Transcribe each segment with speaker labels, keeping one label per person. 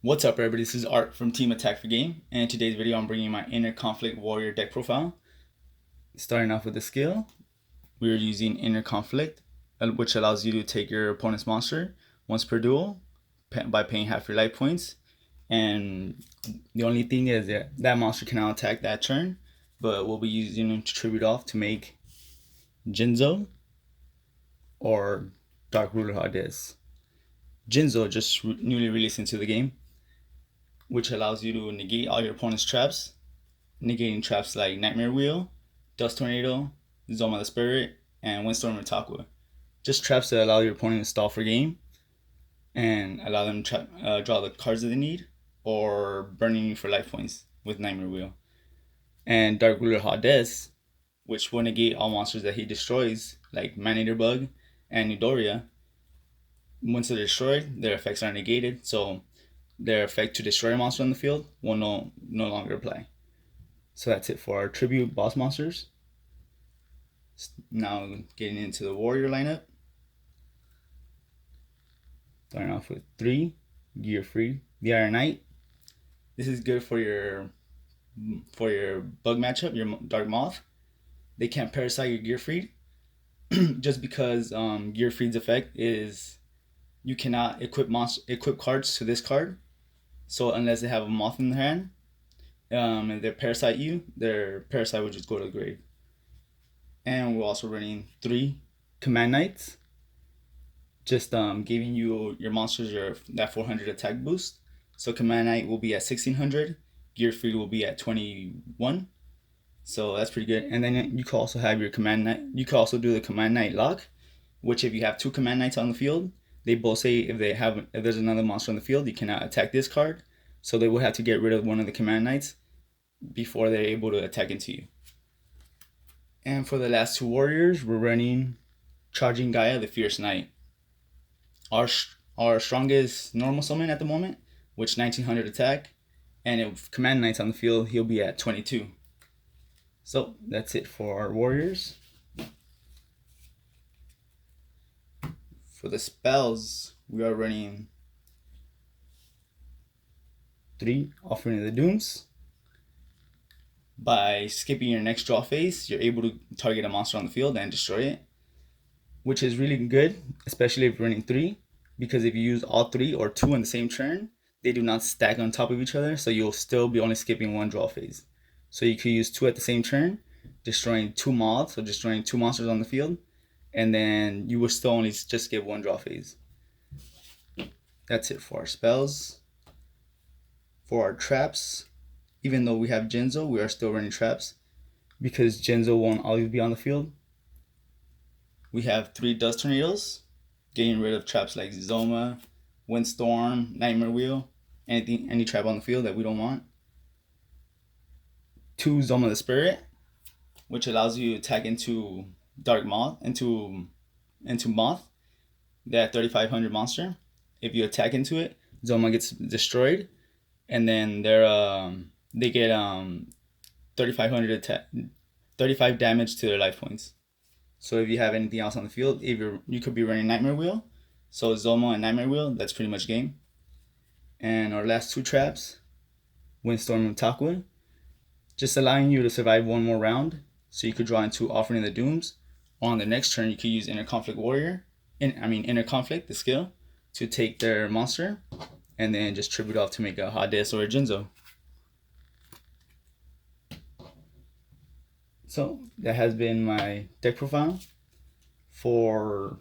Speaker 1: What's up, everybody? This is Art from Team Attack for Game, and in today's video I'm bringing my Inner Conflict Warrior deck profile. Starting off with the skill, we're using Inner Conflict, which allows you to take your opponent's monster once per duel by paying half your life points. And the only thing is that monster cannot attack that turn, but we'll be using him to tribute off to make Jinzo or Dark Ruler Hades. Jinzo just newly released into the game, which allows you to negate all your opponent's traps, negating traps like Nightmare Wheel, Dust Tornado, Zoma the Spirit, and Windstorm Mutaqua. Just traps that allow your opponent to stall for game and allow them to draw the cards that they need, or burning you for life points with Nightmare Wheel. And Dark Ruler Hades, which will negate all monsters that he destroys, like Man-Eater Bug and Nidoria. Once they're destroyed, their effects are negated, so their effect to destroy a monster on the field will no longer apply. So that's it for our tribute boss monsters. Now getting into the warrior lineup. Starting off with 3 Gear Free, the Iron Knight. This is good for your bug matchup, your Dark Moth. They can't parasite your Gear Freed, just because Gear Freed's effect is you cannot equip cards to this card. So unless they have a moth in their hand, and they parasite you, their parasite will just go to the grave. And we're also running 3 Command Knights, just giving you your monsters that 400 attack boost. So Command Knight will be at 1600, Gear Freed will be at 21. So that's pretty good. And then you can also have your Command Knight. You can also do the Command Knight lock, which if you have 2 Command Knights on the field, they both say if there's another monster on the field, you cannot attack this card. So they would have to get rid of one of the Command Knights before they're able to attack into you. And for the last 2 warriors, we're running Charging Gaia, the Fierce Knight. Our strongest normal summon at the moment, which 1900 attack, and if Command Knights on the field, he'll be at 22. So that's it for our warriors. For the spells, we are running 3 Offering of the Dooms. By skipping your next draw phase, you're able to target a monster on the field and destroy it, which is really good, especially if you're running 3, because if you use all 3 or 2 in the same turn, they do not stack on top of each other, so you'll still be only skipping 1 draw phase. So you could use 2 at the same turn, destroying 2 moths, so destroying 2 monsters on the field, and then you will still only just skip 1 draw phase. That's it for our spells. For our traps, even though we have Jinzo, we are still running traps because Jinzo won't always be on the field. We have 3 Dust Tornadoes, getting rid of traps like Zoma, Windstorm, Nightmare Wheel, any trap on the field that we don't want. 2 Zoma the Spirit, which allows you to attack into Dark Moth, into Moth, that 3500 monster. If you attack into it, Zoma gets destroyed, and then they get 35 damage to their life points. So if you have anything else on the field, you could be running Nightmare Wheel. So Zoma and Nightmare Wheel, that's pretty much game. And our last 2 traps, Windstorm and Mutaqua, just allowing you to survive 1 more round, so you could draw into Offering of the Dooms. On the next turn, you could use Inner Conflict Warrior, Inner Conflict, the skill, to take their monster, and then just tribute off to make a Hades or a Jinzo. So that has been my deck profile for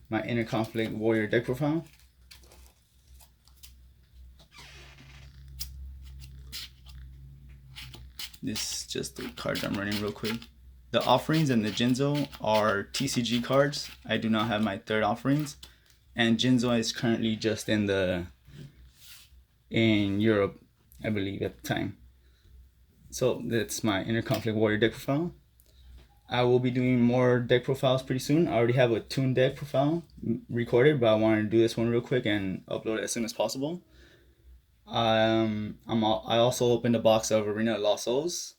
Speaker 1: my Inner Conflict Warrior deck profile. This is just the cards I'm running real quick. The offerings and the Jinzo are TCG cards. I do not have my 3rd offerings, and Jinzo is currently just in Europe, I believe, at the time. So that's my Inner Conflict Warrior deck profile. I will be doing more deck profiles pretty soon. I already have a Toon deck profile recorded, but I wanted to do this one real quick and upload it as soon as possible. I also opened a box of Arena of Lost Souls,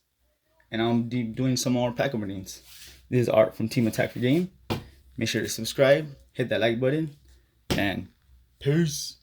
Speaker 1: and I'll be doing some more pack openings. This is Art from Team Attack for Game. Make sure to subscribe, hit that like button, and peace.